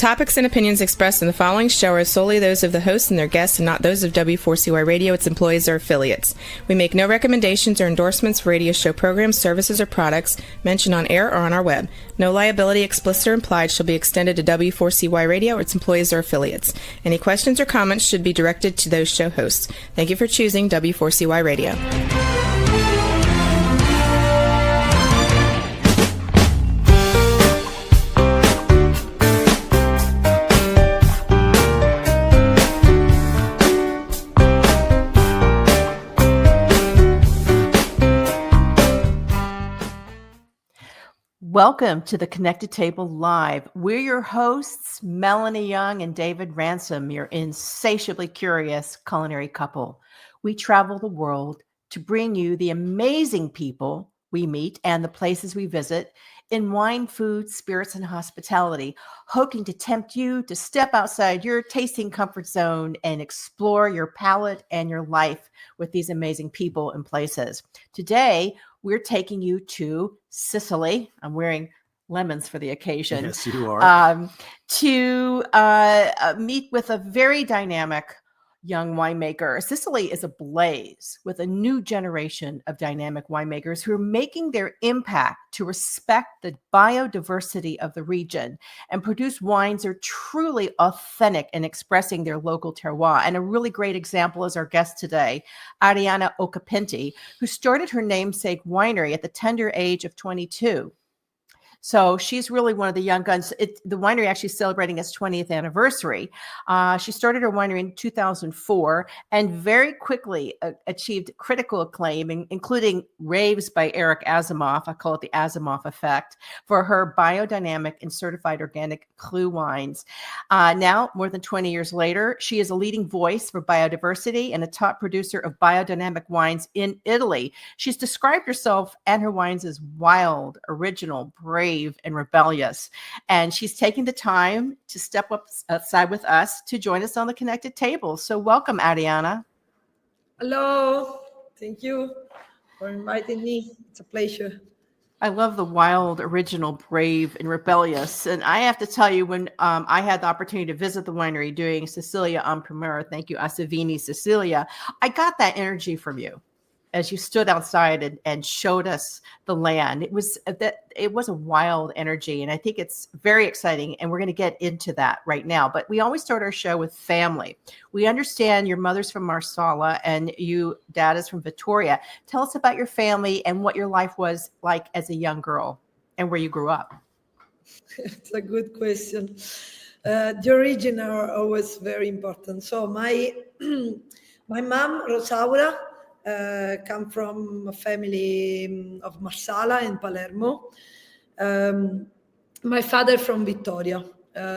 topics and opinions expressed in the following show are solely those of the host and their guests and not those of W4CY Radio, its employees, or affiliates. We make no recommendations or endorsements for radio show programs, services, or products mentioned on air or on our web. No liability, explicit or implied, shall be extended to W4CY Radio or its employees or affiliates. Any questions or comments should be directed to those show hosts. Thank you for choosing W4CY Radio. Welcome to the Connected Table Live. We're your hosts, Melanie Young and David Ransom, your insatiably curious culinary couple. We travel the world to bring you the amazing people we meet and the places we visit in wine, food, spirits, and hospitality, hoping to tempt you to step outside your tasting comfort zone and explore your palate and your life with these amazing people and places. Today, we're taking you to Sicily. I'm wearing lemons for the occasion. Yes, you are. To meet with a very dynamic young winemaker. Sicily is ablaze with a new generation of dynamic winemakers who are making their impact to respect the biodiversity of the region and produce wines that are truly authentic in expressing their local terroir. And a really great example is our guest today, Arianna Occhipinti, who started her namesake winery at the tender age of 22. So she's really one of the young guns. The winery actually celebrating its 20th anniversary. She started her winery in 2004 and very quickly achieved critical acclaim, including raves by Eric Asimov. I call it the Asimov effect, for her biodynamic and certified organic Cru wines. Now, more than 20 years later, she is a leading voice for biodiversity and a top producer of biodynamic wines in Italy. She's described herself and her wines as wild, original, brave, and rebellious. And she's taking the time to step up outside with us to join us on the Connected Table. So welcome, Arianna. Hello. Thank you for inviting me. It's a pleasure. I love the wild, original, brave, and rebellious. And I have to tell you, when I had the opportunity to visit the winery doing Sicilia en Primera, thank you, Asavini Sicilia, I got that energy from you as you stood outside and showed us the land. It was a wild energy, and I think it's very exciting, and we're going to get into that right now. But we always start our show with family. We understand your mother's from Marsala and dad is from Vittoria. Tell us about your family and what your life was like as a young girl and where you grew up. It's a good question. The origin are always very important. So my mom, Rosaura, come from a family of Marsala in Palermo. My father from Vittoria.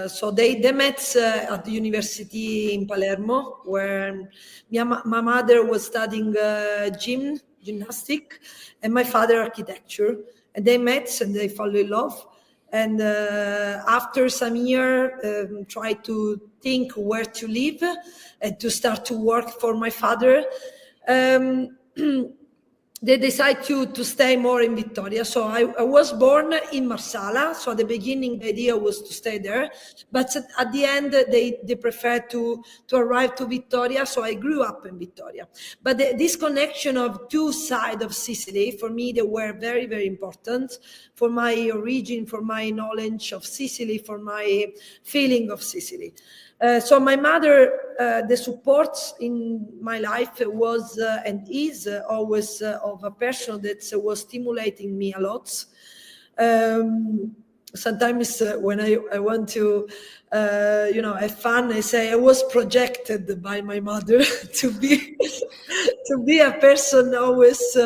So they met at the university in Palermo, where my mother was studying gymnastic and my father architecture. And they met and they fell in love. And after some year, tried to think where to live and to start to work for my father. They decided to stay more in Vittoria. So I was born in Marsala. So at the beginning, the idea was to stay there. But at the end, they preferred to arrive to Vittoria. So I grew up in Vittoria. But this connection of two sides of Sicily, for me, they were very, very important for my origin, for my knowledge of Sicily, for my feeling of Sicily. So my mother, the support in my life was and is always of a person that was stimulating me a lot. Sometimes when I want to, have fun, I say I was projected by my mother to be a person always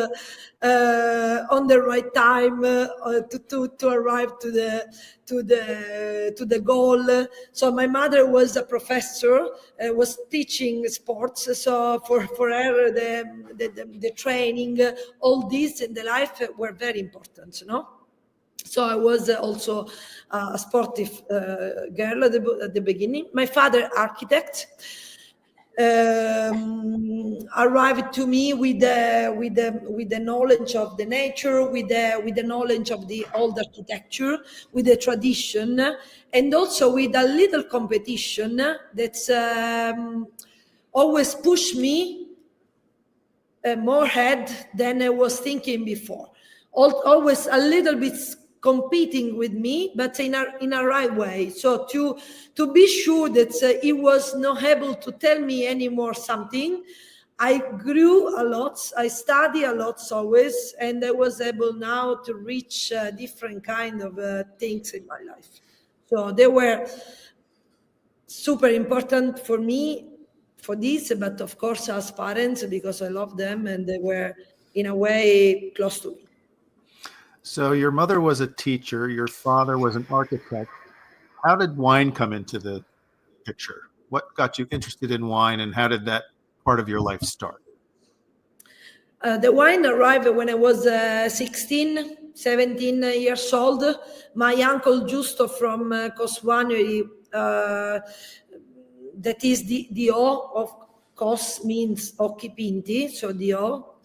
on the right time to arrive to the goal. So my mother was a professor, was teaching sports. So for her, the training, all this in the life were very important, So I was also a sportive girl at the beginning. My father, architect. arrived to me with the knowledge of the nature, with the knowledge of the old architecture, with the tradition, and also with a little competition that's always pushed me more ahead than I was thinking before. Always a little bit competing with me, but in a right way. So to be sure that he was not able to tell me anymore something, I grew a lot. I study a lot always, and I was able now to reach different kind of things in my life. So they were super important for me for this, but of course as parents, because I love them and they were in a way close to me. So your mother was a teacher, your father was an architect. How did wine come into the picture? What got you interested in wine, and how did that part of your life start? The wine arrived when I was 16, 17 years old. My uncle Giusto from Cos Winery, that is the O of Cos means Occhipinti, so the O,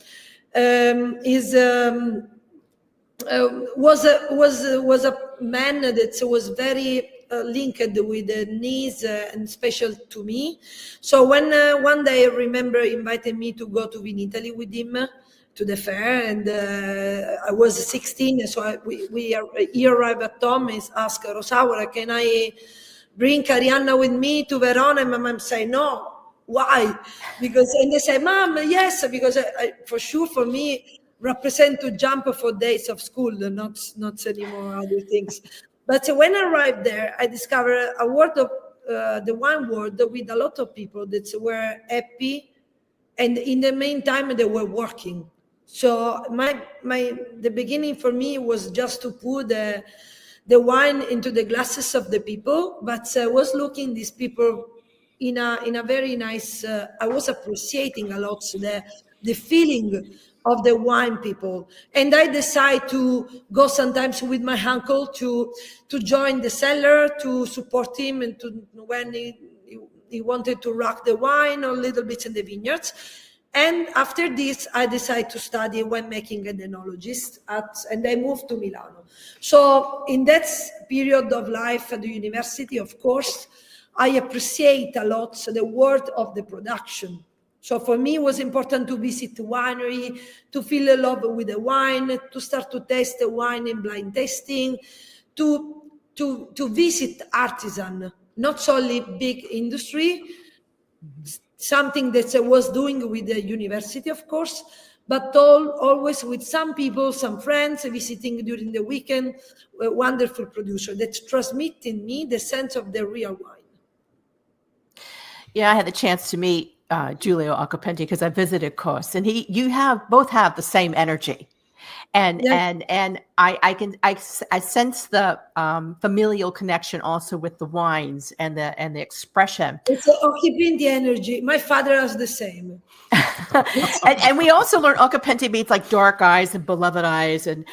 was a man that was very linked with the needs and special to me. So when one day I remember invited me to go to Italy with him to the fair, and I was 16, so he arrived at home and asked Rosaura, can I bring Arianna with me to Verona? And my mom said, no. Why? And they say, Mom, yes, because for sure for me represent to jump for days of school, not anymore other things. But when I arrived there, I discovered a world of the wine world with a lot of people that were happy, and in the meantime they were working. So the beginning for me was just to put the wine into the glasses of the people, but I was looking these people in a very nice. I was appreciating a lot the feeling of the wine people, and I decide to go sometimes with my uncle to join the cellar, to support him, and when he wanted to rack the wine or little bits in the vineyards. And after this, I decided to study winemaking and enologist and I moved to Milano. So in that period of life at the university, of course, I appreciate a lot the world of the production. So for me, it was important to visit the winery, to feel in love with the wine, to start to taste the wine in blind tasting, to visit artisan, not only big industry, something that I was doing with the university, of course, but always with some people, some friends, visiting during the weekend, a wonderful producer that transmit in me the sense of the real wine. Yeah, I had the chance to meet Giulio Occhipinti because I visited Cos, and you both have the same energy, and yes. and I sense the familial connection also with the wines and the expression. It's Occhipinti energy. My father has the same. and we also learned Occhipinti means like dark eyes and beloved eyes, and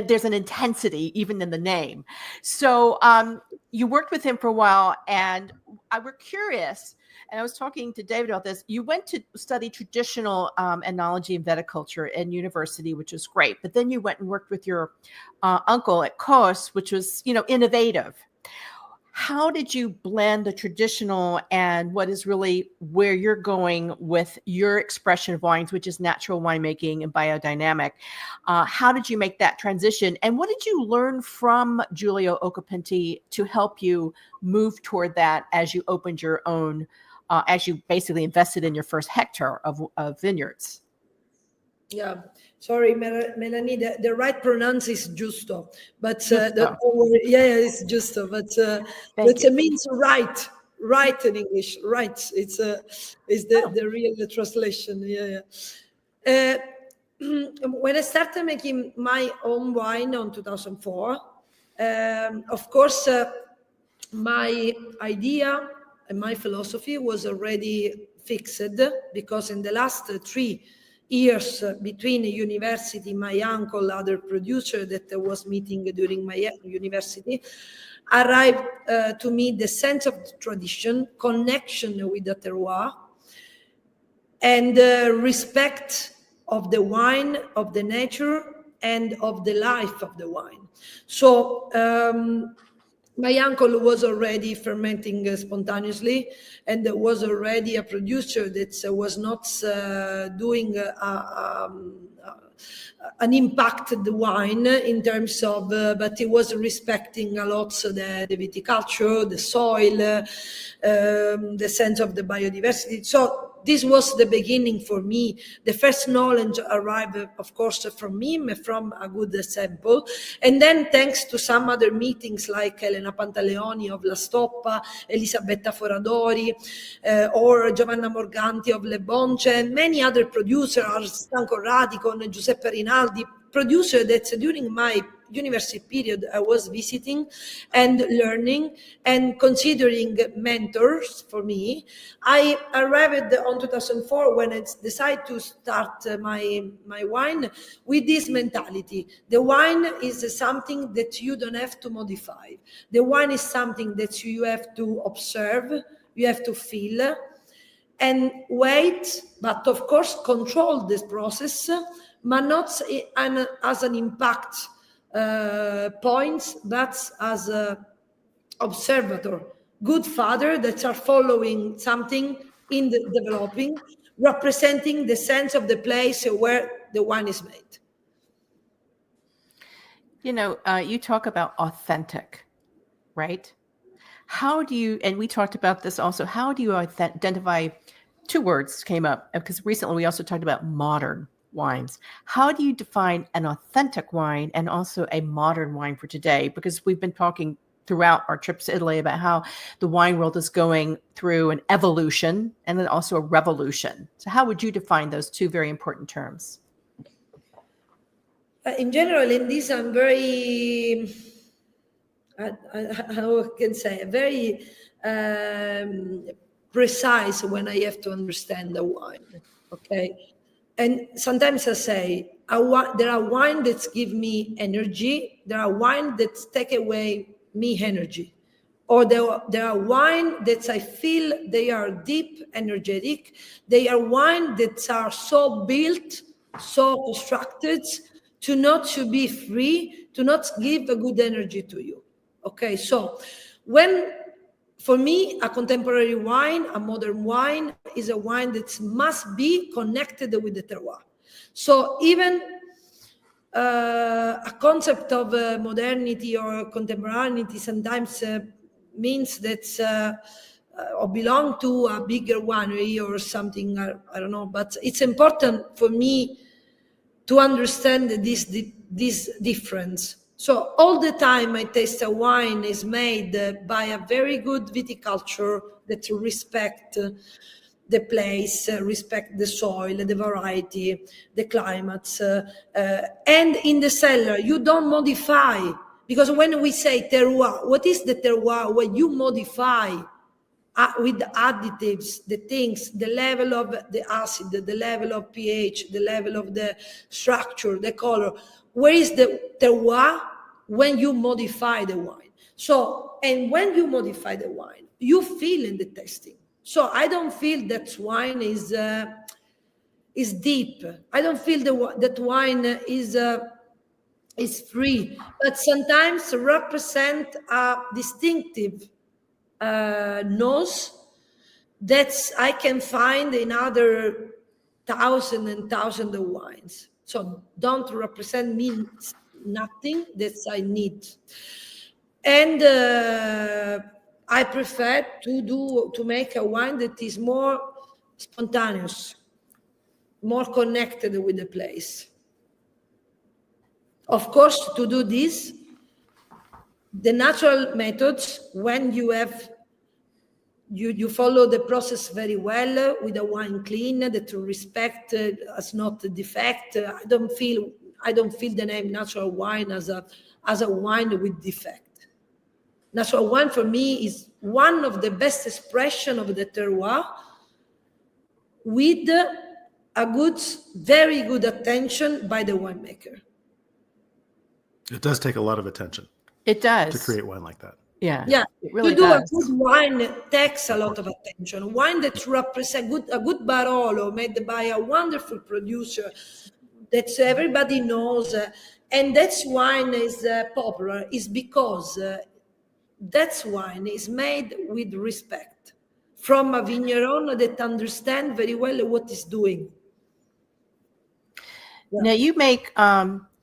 there's an intensity even in the name. So you worked with him for a while, and we're curious. And I was talking to David about this. You went to study traditional enology and viticulture in university, which was great. But then you went and worked with your uncle at Cos, which was, innovative. How did you blend the traditional and what is really where you're going with your expression of wines, which is natural winemaking and biodynamic? How did you make that transition? And what did you learn from Giulio Occhipinti to help you move toward that as you opened your own, as you basically invested in your first hectare of vineyards? Yeah, sorry, Melanie, the right pronounce is Giusto, but it's Giusto, but it means right in English, right. It's the real translation. Yeah. When I started making my own wine in 2004, of course, my idea and my philosophy was already fixed, because in the last 3 years between university, my uncle, other producer that I was meeting during my university, arrived to me the sense of the tradition, connection with the terroir, and respect of the wine, of the nature, and of the life of the wine. So my uncle was already fermenting spontaneously, and was already a producer that was not doing an impacted wine in terms of, but he was respecting a lot the viticulture, the soil, the sense of the biodiversity. So this was the beginning for me. The first knowledge arrived, of course, from him, from a good sample. And then thanks to some other meetings like Elena Pantaleoni of La Stoppa, Elisabetta Foradori, or Giovanna Morganti of Le Bonce, and many other producers, Stanco Radicon, Giuseppe Rinaldi, producer that during my university period I was visiting and learning and considering mentors for me. I arrived on 2004 when I decided to start my wine with this mentality. The wine is something that you don't have to modify. The wine is something that you have to observe, you have to feel and wait, but of course control this process, but not as an impact points, but as a observator, good father that are following something in the developing, representing the sense of the place where the wine is made. You know, you talk about authentic, right? How do you, and we talked about this also, how do you identify, two words came up, because recently we also talked about modern wines. How do you define an authentic wine and also a modern wine for today? Because we've been talking throughout our trips to Italy about how the wine world is going through an evolution and then also a revolution. So how would you define those two very important terms? In general, in this, I'm very, how can say, very precise when I have to understand the wine, okay? And sometimes I say, there are wine that give me energy. There are wine that take away me energy. Or there are wine that I feel they are deep, energetic. They are wine that are so built, so constructed to not to be free, to not give a good energy to you. Okay, so for me, a contemporary wine, a modern wine, is a wine that must be connected with the terroir. So even a concept of modernity or contemporaneity sometimes means that or belong to a bigger winery or something, I don't know. But it's important for me to understand this difference. So all the time I taste a wine is made by a very good viticulture that respect the place, respect the soil, the variety, the climates. And in the cellar, you don't modify. Because when we say terroir, what is the terroir? When you modify with the additives, the things, the level of the acid, the level of pH, the level of the structure, the color. Where is the terroir? When you modify the wine. So, and when you modify the wine, you feel in the tasting. So I don't feel that wine is deep. I don't feel that wine is free, but sometimes represent a distinctive nose that I can find in other thousands and thousands of wines. So don't represent me nothing that I need. And I prefer to make a wine that is more spontaneous, more connected with the place. Of course, to do this, the natural methods, when you have you follow the process very well with a wine clean that respect as not a defect. I don't feel the name natural wine as a wine with defect. Natural wine for me is one of the best expression of the terroir with a very good attention by the winemaker. It does take a lot of attention. It does. To create wine like that. Yeah, Yeah, it really to do a does. good wine takes a lot of attention. Wine that represents a good Barolo made by a wonderful producer that everybody knows, and that's wine is popular is because that's wine is made with respect from a vigneron that understand very well what is doing. Now you make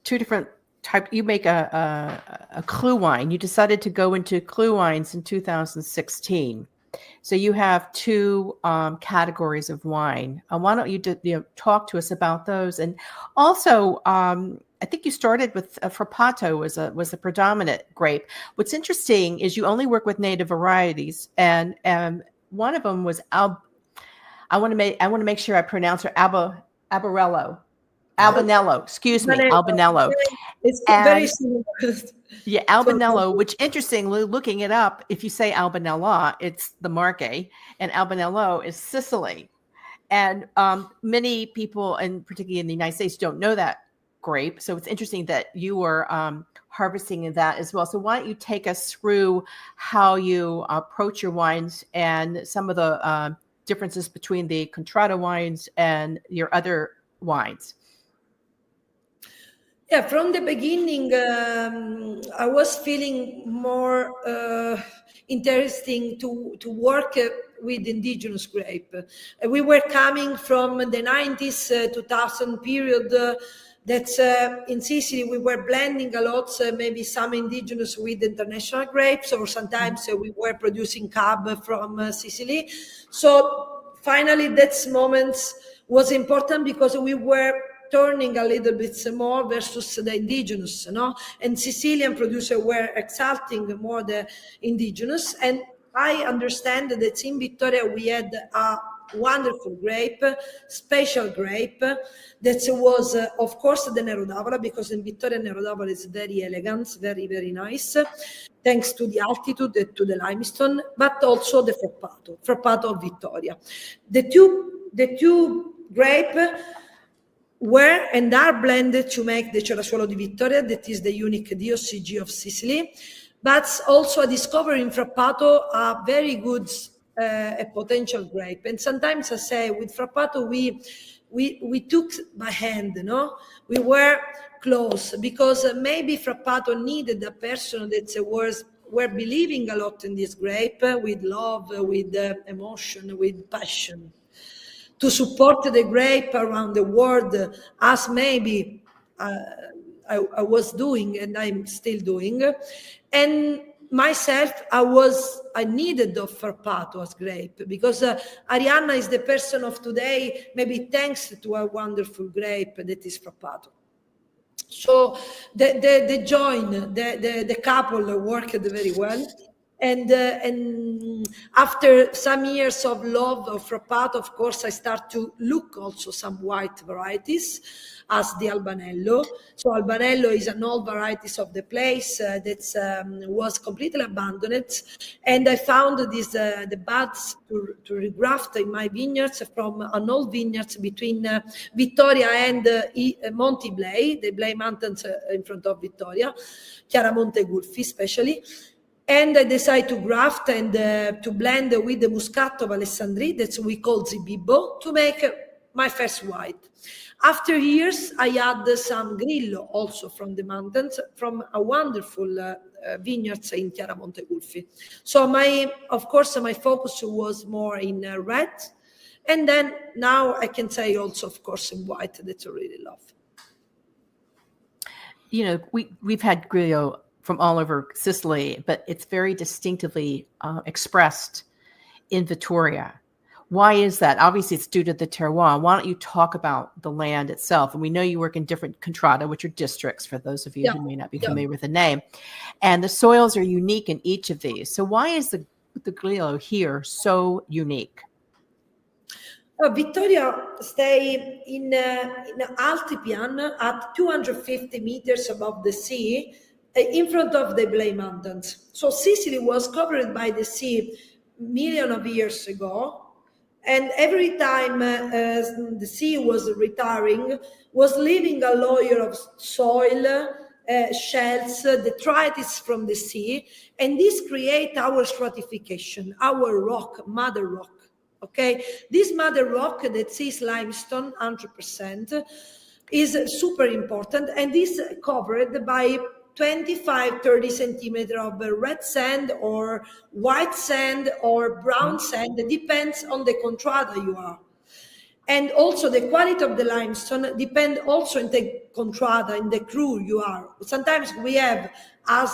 two different type. You make a clue wine. You decided to go into clue wines in 2016. So you have two categories of wine. Why don't you talk to us about those? And also, I think you started with Frappato was a predominant grape. What's interesting is you only work with native varieties, and one of them was I want to make sure I pronounce her Albanello. Excuse me, Albanello. It's And very similar. yeah, Albanello, which interestingly, looking it up, if you say Albanella, it's the Marche, and Albanello is Sicily. And many people, and particularly in the United States, don't know that grape. So it's interesting that you were harvesting that as well. So why don't you take us through how you approach your wines and some of the differences between the contrada wines and your other wines? Yeah, from the beginning, I was feeling more interesting to work with indigenous grape. We were coming from the 90s, 2000 period. That's in Sicily, we were blending a lot, maybe some indigenous with international grapes, or sometimes we were producing cab from Sicily. So finally, that moment was important because we were turning a little bit more versus the indigenous, and Sicilian producers were exalting more the indigenous. And I understand that in Vittoria we had a wonderful grape, special grape, that was, of course, the Nero d'Avola, because in Vittoria Nero d'Avola is very elegant, very, very nice, thanks to the altitude, to the limestone, but also the Frappato of Vittoria. The two grape were and are blended to make the Cerasuolo di Vittoria, that is the unique DOCG of Sicily, but also I discovered in Frappato a very good a potential grape. And sometimes I say with Frappato we took by hand, we were close, because maybe Frappato needed a person that were believing a lot in this grape, with love, with emotion, with passion, to support the grape around the world, as maybe I was doing and I'm still doing. And myself, I needed of Frappato as grape, because Arianna is the person of today, maybe thanks to a wonderful grape that is Frappato. So the join, the couple worked very well. And after some years of love of Frappato, of course, I start to look also some white varieties, as the Albanello. So Albanello is an old varieties of the place that was completely abandoned. And I found the buds to regraft in my vineyards from an old vineyards between Vittoria and Monte Blei, the Blei Mountains in front of Vittoria, Chiaramonte Gulfi especially. And I decided to graft and to blend with the Muscato of Alessandri, that we call Zibibbo, to make my first white. After years, I had some Grillo also from the mountains, from a wonderful vineyards in Chiaramonte Gulfi. So of course, my focus was more in red. And then now I can say also, of course, in white, that I really love. We've had Grillo from all over Sicily, but it's very distinctively expressed in Vittoria. Why is that? Obviously, it's due to the terroir. Why don't you talk about the land itself? And we know you work in different contrada, which are districts, for those of you who may not be familiar with the name. And the soils are unique in each of these. So why is the Grillo here so unique? Vittoria stay in Altipian at 250 meters above the sea, in front of the Blei Mountains. So Sicily was covered by the sea millions of years ago. And every time the sea was retiring, was leaving a layer of soil shells, detritus from the sea, and this create our stratification, our rock, mother rock. Okay, this mother rock that is limestone, 100%, is super important, and is covered by 25-30 centimeters of red sand or white sand or brown sand. It depends on the contrada you are. And also the quality of the limestone depends also in the contrada, in the crew you are. Sometimes we have, as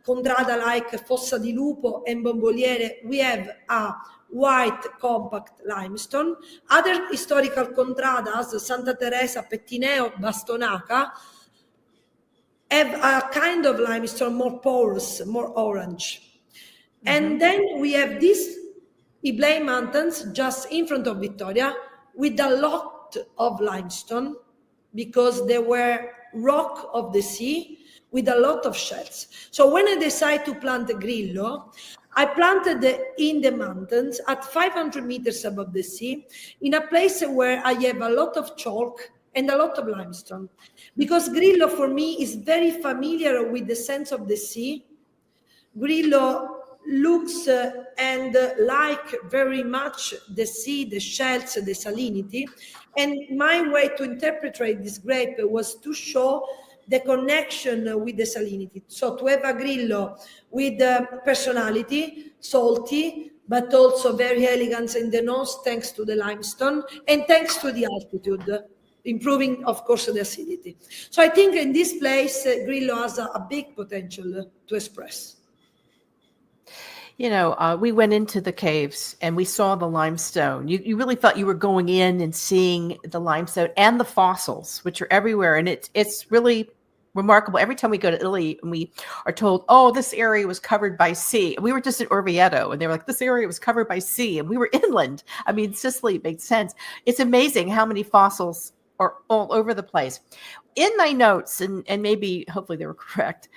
contrada like Fossa di Lupo and Bomboliere, we have a white compact limestone. Other historical contradas, Santa Teresa, Pettineo, Bastonaca, have a kind of limestone more porous, more orange. And then we have these Iblay Mountains just in front of Vittoria with a lot of limestone because they were rock of the sea with a lot of shells. So when I decided to plant a Grillo, I planted in the mountains at 500 meters above the sea in a place where I have a lot of chalk and a lot of limestone. Because Grillo for me is very familiar with the sense of the sea. Grillo looks and like very much the sea, the shells, the salinity. And my way to interpret this grape was to show the connection with the salinity. So to have a Grillo with personality, salty, but also very elegant in the nose thanks to the limestone and thanks to the altitude, improving, of course, the acidity. So I think in this place, Grillo has a big potential to express. You know, we went into the caves and we saw the limestone. You really felt you were going in and seeing the limestone and the fossils, which are everywhere. And it's really remarkable. Every time we go to Italy and we are told, oh, this area was covered by sea. We were just at Orvieto and they were like, this area was covered by sea. And we were inland. I mean, Sicily made sense. It's amazing how many fossils are all over the place. In my notes, and maybe hopefully they were correct,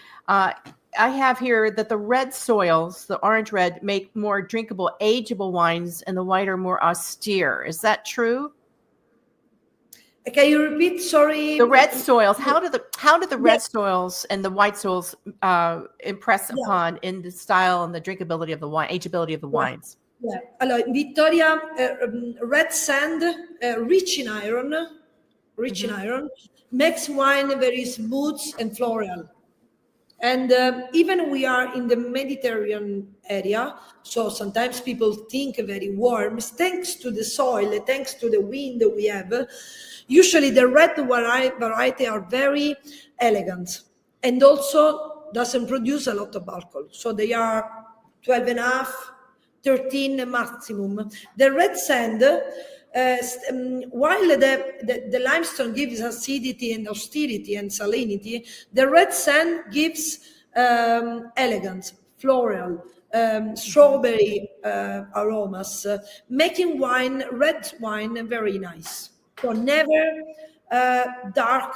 I have here that the red soils, the orange red, make more drinkable, ageable wines, and the white are more austere. Is that true? Can you repeat? Sorry. The red soils. How do the red soils and the white soils impress upon in the style and the drinkability of the wine, ageability of the wines? Yeah. Allora, in Vittoria, red sand, rich in iron, makes wine very smooth and floral. And even we are in the Mediterranean area, so sometimes people think very warm. Thanks to the soil, thanks to the wind we have, usually the red variety are very elegant and also doesn't produce a lot of alcohol. So they are 12.5, 13 maximum. The red sand, while the limestone gives acidity and austerity and salinity, the red sand gives elegance, floral, strawberry aromas, making red wine very nice. So never dark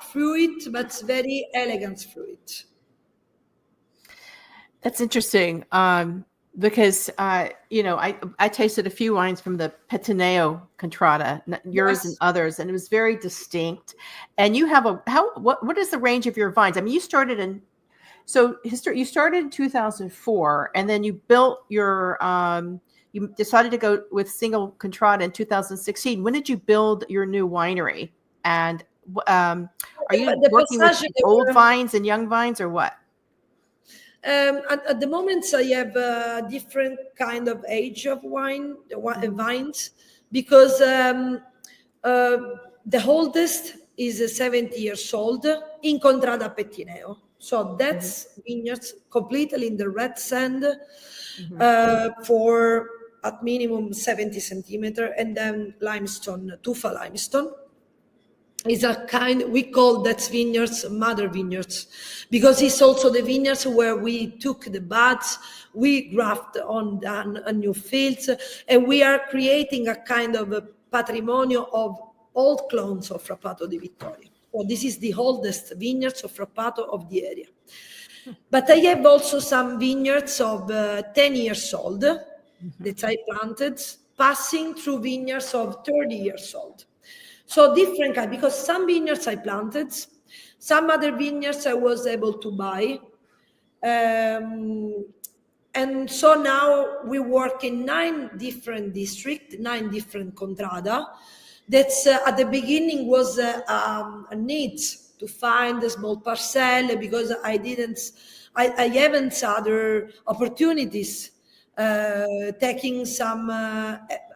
fruit, but very elegant fruit. That's interesting. Because, I tasted a few wines from the Pettineo contrada, yours and others, and it was very distinct. And you have what is the range of your vines? I mean, you started in 2004, and then you built your, you decided to go with single contrada in 2016. When did you build your new winery? And are you working with old vines and young vines or what? At the moment, I have a different kind of age of vines, because the oldest is 70 years old in Contrada Pettineo. So that's vineyards completely in the red sand for at minimum 70 centimeter, and then limestone, tufa limestone. Is a kind, we call that vineyards mother vineyards, because it's also the vineyards where we took the buds, we graft on a new fields, and we are creating a kind of a patrimonio of old clones of Frappato di Vittoria. So this is the oldest vineyards of Frappato of the area. But I have also some vineyards of 10 years old that I planted, passing through vineyards of 30 years old. So different kind, because some vineyards I planted, Some other vineyards I was able to buy. And so now we work in 9 different districts, 9 different contrada. That's at the beginning was a need to find a small parcel, because I haven't other opportunities, taking some,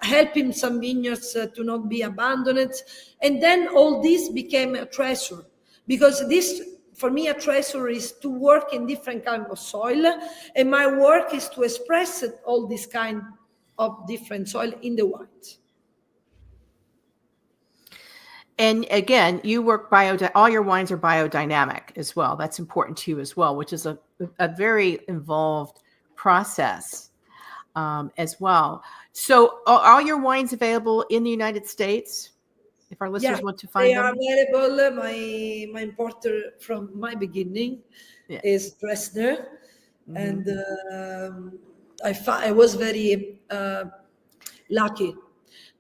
helping some vineyards to not be abandoned. And then all this became a treasure, because this, for me, a treasure is to work in different kind of soil, and my work is to express all this kind of different soil in the wines. And again, you work all your wines are biodynamic as well. That's important to you as well, which is a very involved process as well. So are all your wines available in the United States? If our listeners want to find them? They are available. My importer from my beginning is Dresdner. And I was very lucky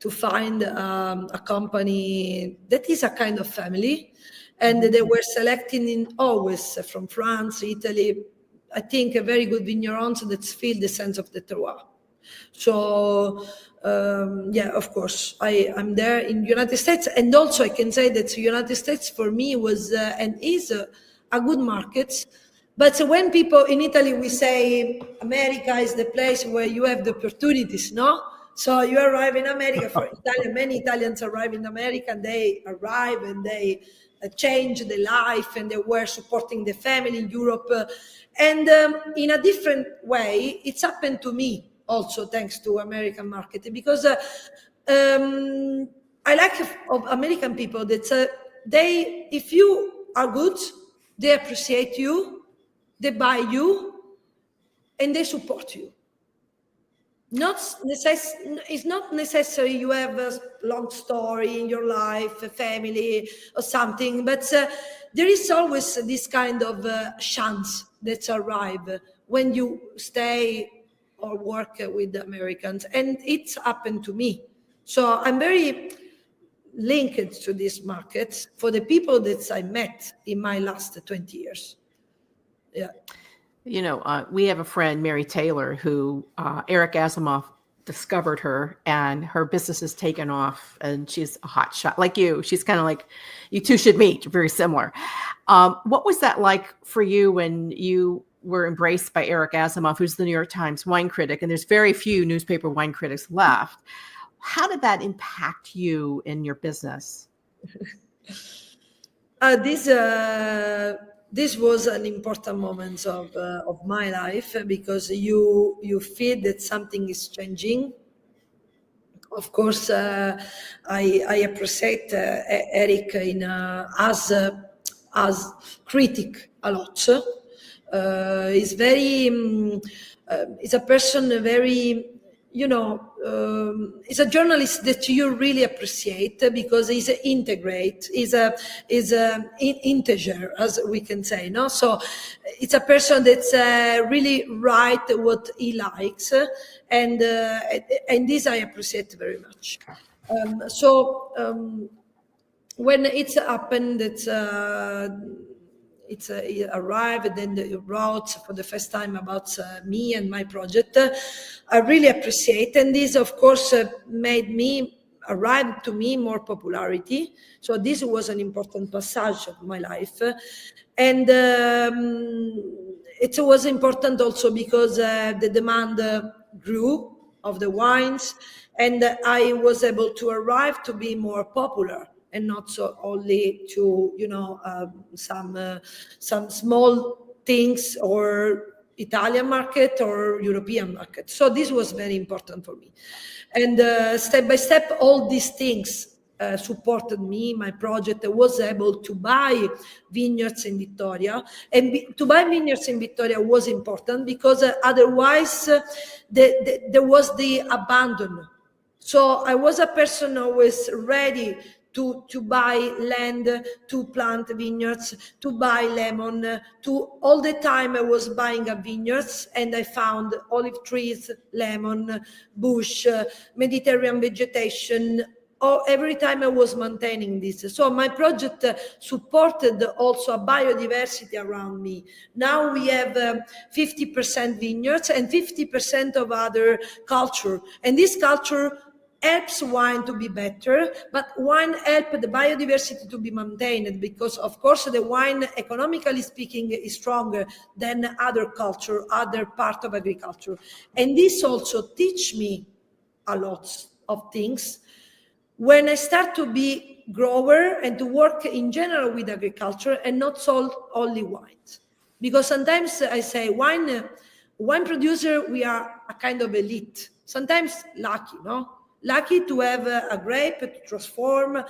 to find a company that is a kind of family, and they were selecting always from France, Italy, I think a very good vignerons that feel the sense of the terroir. So of course, I'm there in the United States, and also I can say that the United States for me was and is a good market. But when people in Italy, we say America is the place where you have the opportunities, no? So you arrive in America, for Italian, many Italians arrive in America, and they arrive and they change the life, and they were supporting the family in Europe. And in a different way, it's happened to me also, thanks to American market, because I like of American people that if you are good, they appreciate you, they buy you, and they support you. It's not necessary you have a long story in your life, a family or something, but there is always this kind of chance that arrive when you stay or work with the Americans, and it's happened to me. So I'm very linked to this market for the people that I met in my last 20 years. Yeah. You know, we have a friend, Mary Taylor, who Eric Asimov discovered her, and her business has taken off, and she's a hot shot like you. She's kind of like, you two should meet, very similar. What was that like for you when you were embraced by Eric Asimov, who's the New York Times wine critic, and there's very few newspaper wine critics left? How did that impact you in your business? This was an important moment of my life, because you feel that something is changing. Of course, I appreciate Eric as critic a lot. He's very, he's a person very, he's a journalist that you really appreciate, because he's integrate, he's an integer, as we can say, no? So it's a person that's really write what he likes, and this I appreciate very much. When it's happened that he arrived, and then he wrote for the first time about me and my project, I really appreciate, and this of course made me arrive to me more popularity. So this was an important passage of my life, and it was important also because the demand grew of the wines, and I was able to arrive to be more popular, and not so only to, some small things or Italian market or European market. So this was very important for me. And step by step, all these things supported me, my project. I was able to buy vineyards in Vittoria. And to buy vineyards in Vittoria was important, because otherwise there was the abandon. So I was a person always ready to buy land, to plant vineyards, to buy lemon, all the time I was buying a vineyards, and I found olive trees, lemon, bush, Mediterranean vegetation, every time I was maintaining this. So my project supported also a biodiversity around me. Now we have 50% vineyards and 50% of other culture. And this culture helps wine to be better, but wine helps the biodiversity to be maintained, because of course the wine, economically speaking, is stronger than other culture, other part of agriculture. And this also teach me a lot of things when I start to be grower and to work in general with agriculture and not so only wines. Because sometimes I say wine producer, we are a kind of elite, sometimes lucky, no? Lucky to have a grape to transform,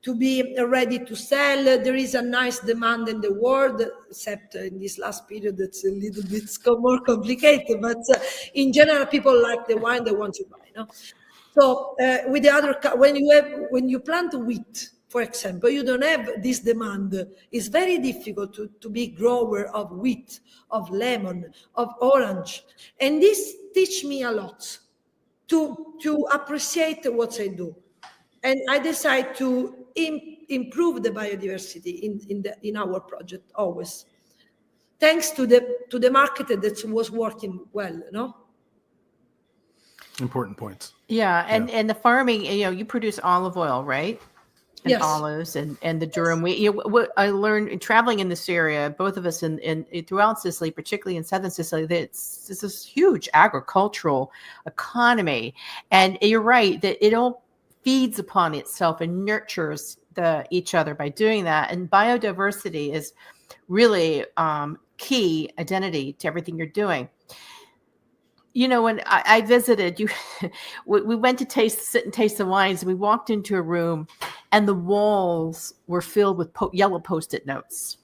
to be ready to sell. There is a nice demand in the world, except in this last period that's a little bit more complicated. But in general, people like the wine they want to buy. No? So with the other, when you plant wheat, for example, you don't have this demand. It's very difficult to be grower of wheat, of lemon, of orange, and this teach me a lot. To appreciate what I do, and I decide to improve the biodiversity in our project always, thanks to the market that was working well, no? Important points. Yeah, and the farming, you produce olive oil, right? And Yes. olives and the durum. What I learned in traveling in this area, both of us in throughout Sicily, particularly in southern Sicily, that it's this huge agricultural economy, and you're right that it all feeds upon itself and nurtures each other by doing that. And biodiversity is really key identity to everything you're doing. When I visited you, we went to sit and taste the wines. We walked into a room, and the walls were filled with yellow Post-it notes,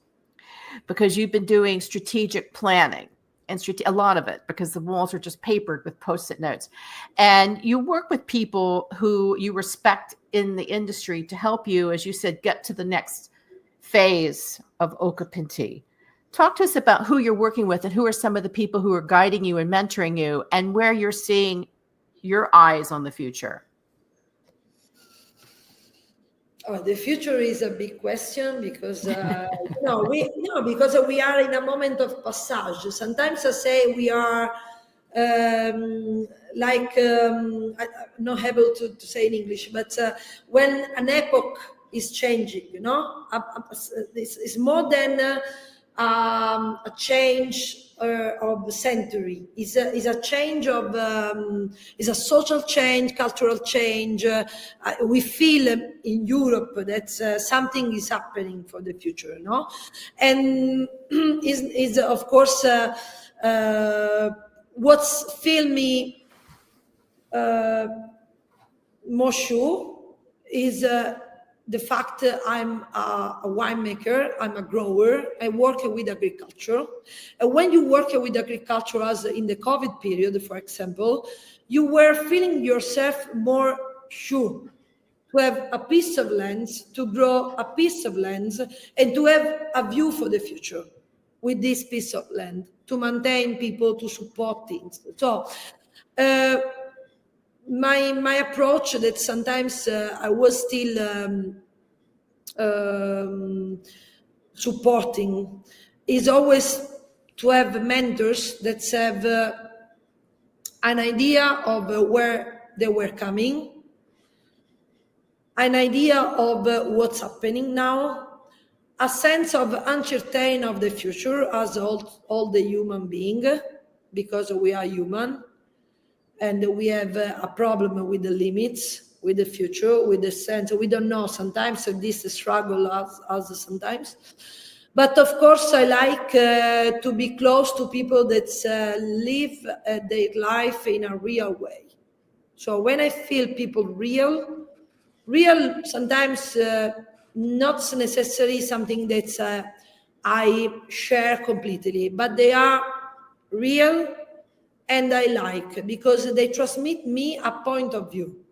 because you've been doing strategic planning and a lot of it, because the walls are just papered with Post-it notes. And you work with people who you respect in the industry to help you, as you said, get to the next phase of Occhipinti. Talk to us about who you're working with and who are some of the people who are guiding you and mentoring you, and where you're seeing your eyes on the future. Oh, the future is a big question, because because we are in a moment of passage. Sometimes I say we are I'm not able to say in English, but when an epoch is changing, it's more than a change of the century. Is a change of is a social change, cultural change. We feel in Europe that something is happening for the future, and is of course what's feel me more sure is the fact that I'm a winemaker, I'm a grower, I work with agriculture. And when you work with agriculture, as in the COVID period, for example, you were feeling yourself more sure to have a piece of land, to grow a piece of land, and to have a view for the future with this piece of land, to maintain people, to support things. So my approach that sometimes I was still supporting is always to have mentors that have an idea of where they were coming, an idea of what's happening now, a sense of uncertainty of the future as all the human being, because we are human. And we have a problem with the limits, with the future, with the sense. We don't know sometimes, this struggle us sometimes. But of course, I like to be close to people that live their life in a real way. So when I feel people real sometimes not necessarily something that I share completely, but they are real. And I like, because they transmit me a point of view.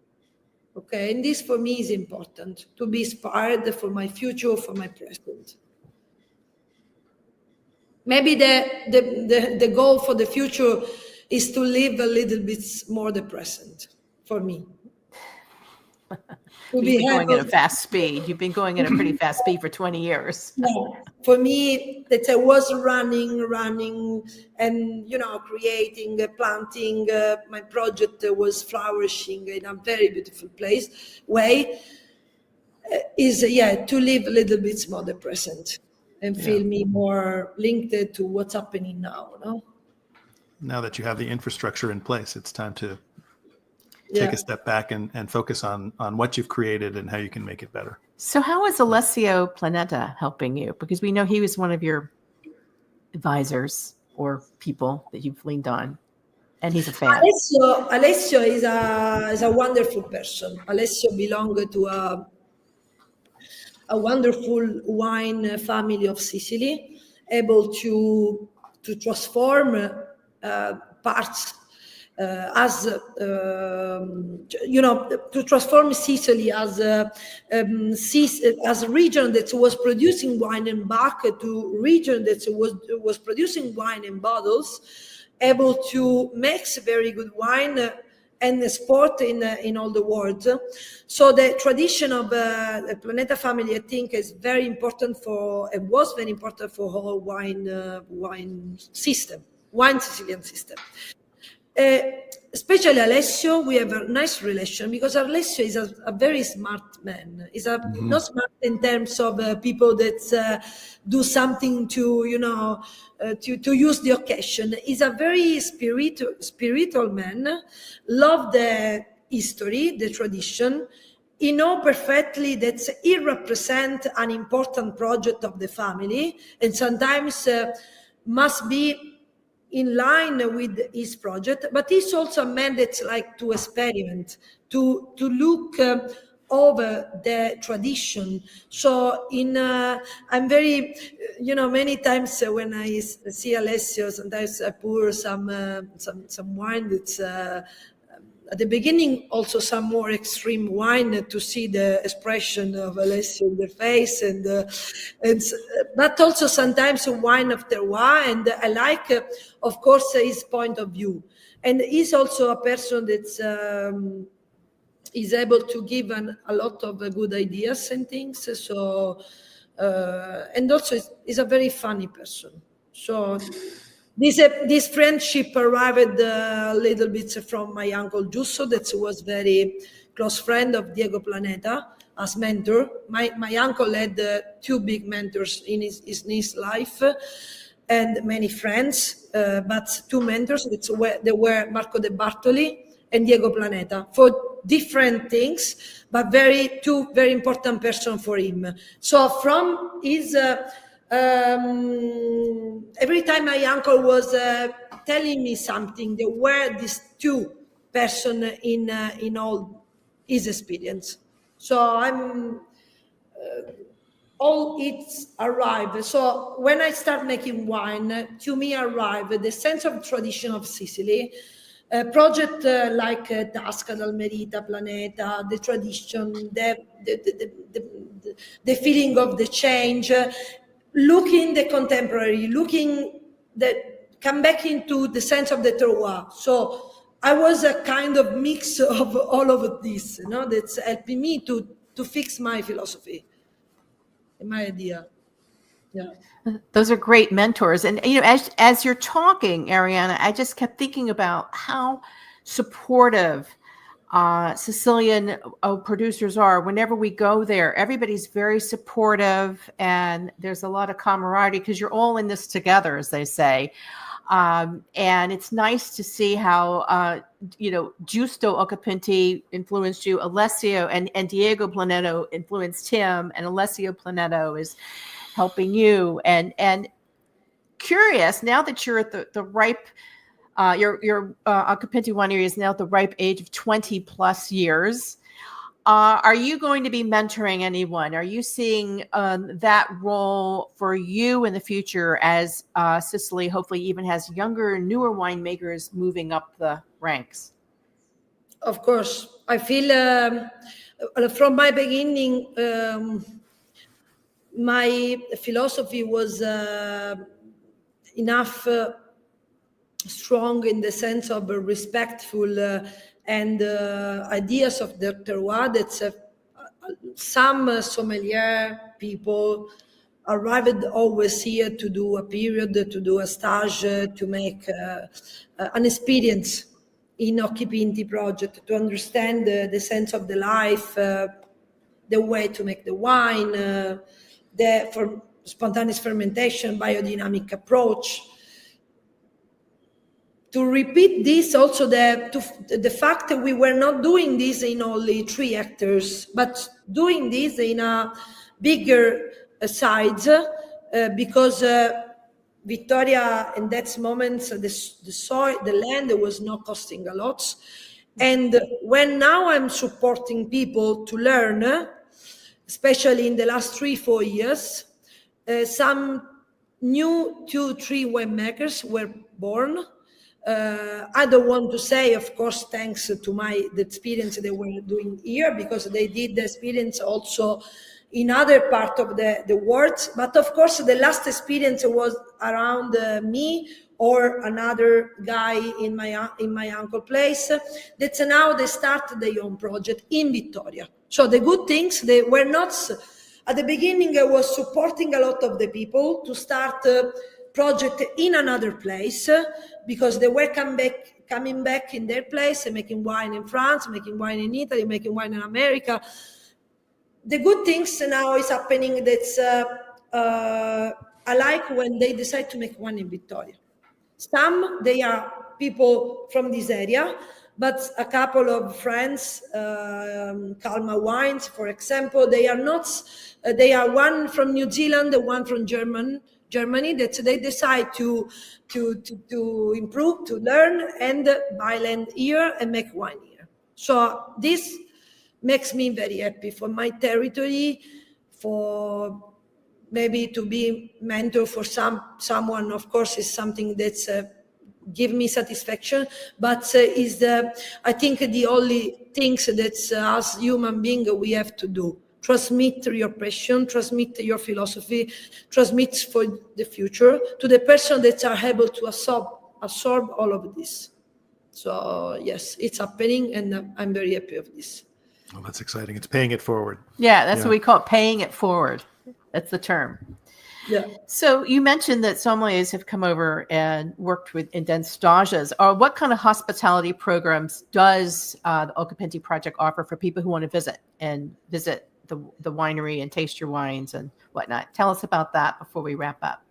Okay, and this for me is important, to be inspired for my future, for my present. Maybe the goal for the future is to live a little bit more the present for me. You've been going at a fast speed. You've been going at a pretty fast speed for 20 years. Yeah. For me, that I was running, and creating, planting. My project was flourishing in a very beautiful way. Is to live a little bit more the present and feel me more linked to what's happening now. No? Now that you have the infrastructure in place, it's time to take a step back and focus on what you've created and how you can make it better. So how is Alessio Planeta helping you? Because we know he was one of your advisors or people that you've leaned on, and he's a fan. Alessio is a wonderful person. Alessio belonged to a wonderful wine family of Sicily, able to transform parts to transform Sicily as a region that was producing wine in bulk to region that was producing wine in bottles, able to make very good wine and export in all the world. So the tradition of the Planeta family, I think, is very important was very important for whole wine Sicilian system. Especially Alessio, we have a nice relation because Alessio is a very smart man. He's not smart in terms of people that do something to use the occasion. He's a very spiritual man, love the history, the tradition. He knows perfectly that he represents an important project of the family and sometimes must be in line with his project, but he's also a man that's like to experiment, to look over the tradition. So I'm very, many times when I see Alessio, sometimes I pour some wine that's at the beginning also some more extreme wine to see the expression of Alessio in the face, but also sometimes wine of terroir, and I like, of course, his point of view. And he's also a person that's is able to give a lot of good ideas and things. So, and also is a very funny person. So this friendship arrived a little bit from my uncle Giusto, that was very close friend of Diego Planeta as mentor. My uncle had two big mentors in his life and many friends, but two mentors they were Marco De Bartoli and Diego Planeta for different things, but two very important person for him. So from his every time my uncle was telling me something, there were these two person in all his experience. So I'm all it arrived. So when I start making wine, to me arrived the sense of tradition of Sicily. A project like Tasca, Dalmerita, Planeta, the tradition, the feeling of the change, looking the contemporary, come back into the sense of the terroir. So I was a kind of mix of all of this, that's helping me to fix my philosophy, my idea. Yeah. Those are great mentors. And, as you're talking, Arianna, I just kept thinking about how supportive Sicilian producers are. Whenever we go there, everybody's very supportive and there's a lot of camaraderie because you're all in this together, as they say. And it's nice to see how, Giusto Occhipinti influenced you, Alessio and Diego Planeta influenced him, and Alessio Planeta is helping you. And curious, now that you're at the ripe, your Occhipinti winery is now at the ripe age of 20 plus years. Are you going to be mentoring anyone? Are you seeing that role for you in the future as Sicily hopefully even has younger, newer winemakers moving up the ranks? Of course. I feel from my beginning, my philosophy was enough strong in the sense of respectful and ideas of the terroir. That's some sommelier people arrived always here to do a period, to do a stage, to make an experience in Occhipinti project, to understand the sense of the life, the way to make the wine, the spontaneous fermentation, biodynamic approach. To repeat this, also the fact that we were not doing this in only 3 hectares, but doing this in a bigger size, because Vittoria, in that moment, the soil, the land was not costing a lot. And when now I'm supporting people to learn, especially in the last 3-4 years, some new 2-3 winemakers were born. I don't want to say, of course, thanks to the experience they were doing here, because they did the experience also in other part of the world. But of course, the last experience was around me or another guy in my uncle place. That's now they start their own project in Vittoria. So the good things, they were not, at the beginning I was supporting a lot of the people to start a project in another place, because they were coming back in their place and making wine in France, making wine in Italy, making wine in America. The good things now is happening that's I like when they decide to make wine in Vittoria. Some, they are people from this area, but a couple of friends, Calma Wines, for example, they are not, they are one from New Zealand, one from Germany, that they decide to improve, to learn, and buy land here and make wine here. So this makes me very happy for my territory, for maybe to be mentor for someone, of course, is something that's give me satisfaction, but is I think the only things that as human beings we have to do. Transmit your passion, transmit your philosophy, transmit for the future to the person that are able to absorb all of this. So yes, it's happening, and I'm very happy of this. Well, that's exciting. It's paying it forward. Yeah, that's what we call it, paying it forward. That's the term. Yeah. So you mentioned that sommeliers have come over and worked with and done stages. What kind of hospitality programs does the Occhipinti project offer for people who want to visit the winery and taste your wines and whatnot? Tell us about that before we wrap up.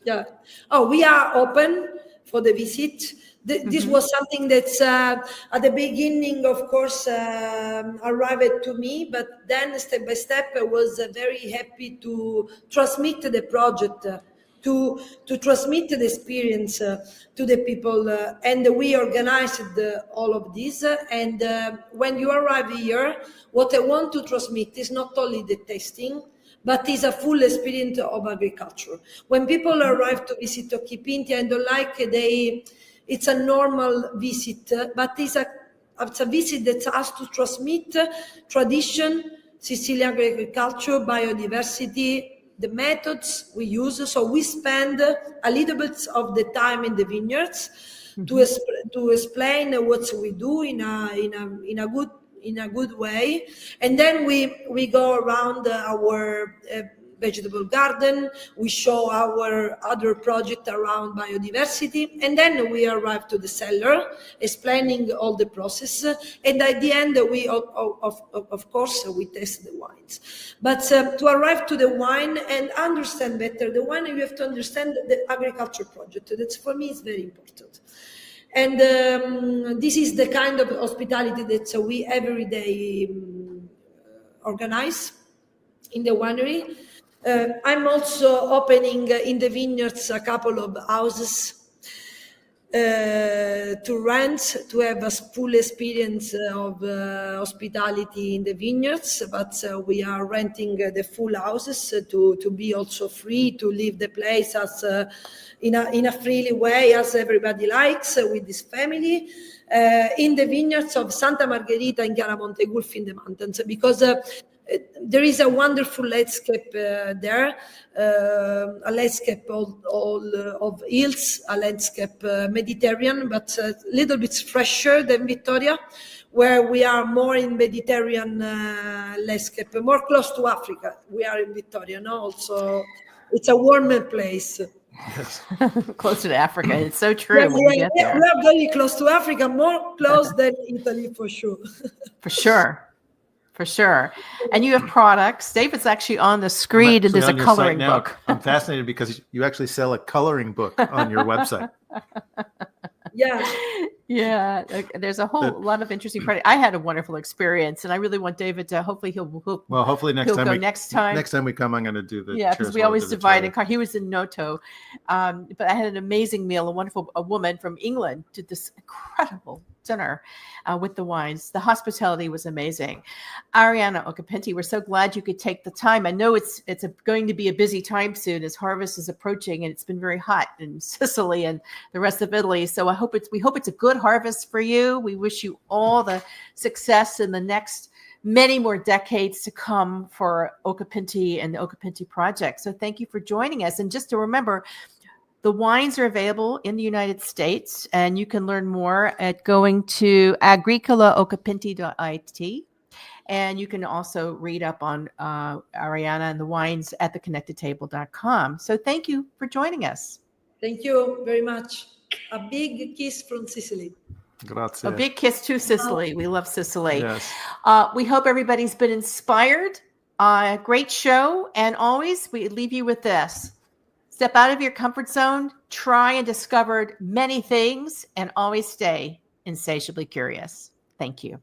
Yeah. Oh, we are open for the visit. This was something that's at the beginning, of course, arrived to me, but then step by step, I was very happy to transmit the project, to transmit the experience to the people, and we organized all of this. And when you arrive here, what I want to transmit is not only the tasting, but is a full experience of agriculture. When people arrive to visit Occhipinti, I don't like it's a normal visit, but it's a visit that has to transmit tradition, Sicilian agriculture, biodiversity, the methods we use. So we spend a little bit of the time in the vineyards to explain what we do in a good way, and then we go around our vegetable garden. We show our other project around biodiversity, and then we arrive to the cellar, explaining all the process. And at the end, we of course we taste the wines. But to arrive to the wine and understand better the wine, you have to understand the agriculture project. That's for me is very important. And this is the kind of hospitality that we every day organize in the winery. I'm also opening in the vineyards a couple of houses to rent, to have a full experience of hospitality in the vineyards, but we are renting the full houses to be also free to leave the place as in a freely way as everybody likes with this family in the vineyards of Santa Margherita and Chiaramonte Gulf in the mountains, because there is a wonderful landscape there, a landscape of hills, a landscape Mediterranean, but a little bit fresher than Vittoria, where we are more in Mediterranean landscape, more close to Africa. We are in Vittoria, no? Also, it's a warmer place. Yes. Closer to Africa. It's so true Yeah, when you get there. we are very close to Africa, more close than Italy for sure. For sure. For sure. And you have products. David's actually on the screen, and there's a coloring book. I'm fascinated because you actually sell a coloring book on your website. Yeah. Yeah, there's a whole lot of interesting products. I had a wonderful experience, and I really want David to hopefully Hopefully next he'll time go next time. Next time we come, I'm going to do the because we always divide. He was in Noto, but I had an amazing meal. A woman from England did this incredible dinner with the wines. The hospitality was amazing. Arianna Occhipinti, we're so glad you could take the time. I know it's going to be a busy time soon as harvest is approaching, and it's been very hot in Sicily and the rest of Italy. So we hope it's a good harvest for you. We wish you all the success in the next many more decades to come for Occhipinti and the Occhipinti project. So thank you for joining us. And just to remember, the wines are available in the United States, and you can learn more at going to agricolaoccipinti.it. And you can also read up on Arianna and the wines at theconnectedtable.com. So thank you for joining us. Thank you very much. A big kiss from Sicily. Grazie. A big kiss to Sicily. We love Sicily. Yes. We hope everybody's been inspired. Great show. And always, we leave you with this. Step out of your comfort zone, try and discover many things, and always stay insatiably curious. Thank you.